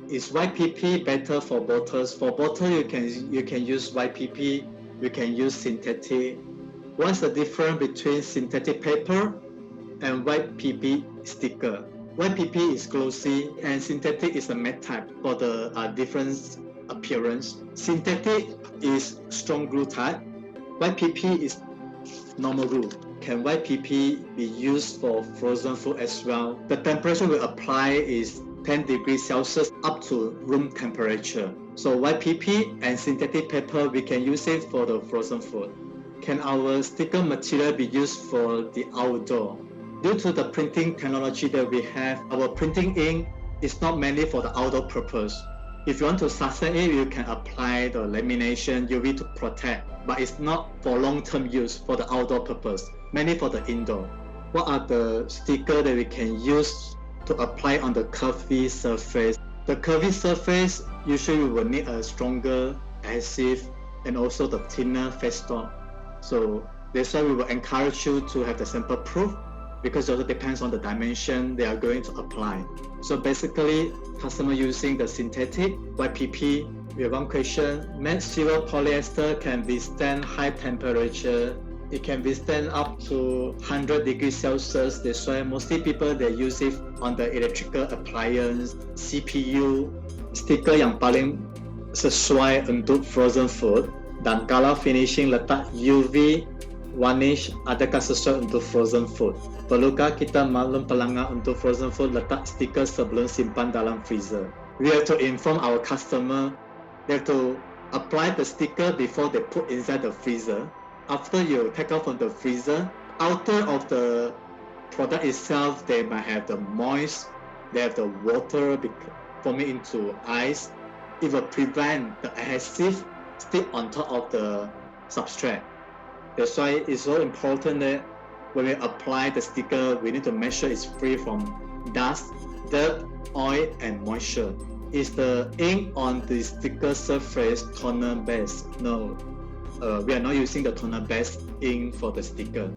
Is YPP better for bottles? For bottle, you can use YPP. You can use synthetic. What's the difference between synthetic paper and YPP sticker? YPP is glossy and synthetic is a matte type for the different appearance. Synthetic is strong glue type. YPP is normal glue. Can YPP be used for frozen food as well? The temperature we apply is 10 degrees Celsius up to room temperature. So YPP and synthetic paper, we can use it for the frozen food. Can our sticker material be used for the outdoor? Due to the printing technology that we have, our printing ink is not mainly for the outdoor purpose. If you want to sustain it, you can apply the lamination UV to protect, but it's not for long-term use for the outdoor purpose, mainly for the indoor. What are the stickers that we can use to apply on the curvy surface? The curvy surface, usually we will need a stronger adhesive and also the thinner festoon. So that's why we will encourage you to have the sample proof, because it also depends on the dimension they are going to apply. So basically, customer using the synthetic YPP, we have one question. Matte zero polyester can withstand high temperature. It can withstand up to 100 degrees Celsius. That's why mostly people they use it on the electrical appliance, CPU. Stiker yang paling sesuai untuk frozen food. Dan kalau finishing letak UV varnish, adakah sesuai untuk frozen food? Perlukah kita maklum pelanggan untuk frozen food letak stiker sebelum simpan dalam freezer? We have to inform our customer. They have to apply the sticker before they put inside the freezer. After you take out from the freezer, outer of the product itself, they might have the moist, they have the water forming into ice. It will prevent the adhesive stick on top of the substrate. That's why it's so important that when we apply the sticker, we need to make sure it's free from dust, dirt, oil, and moisture. Is the ink on the sticker surface toner based? No. We are not using the toner based ink for the sticker.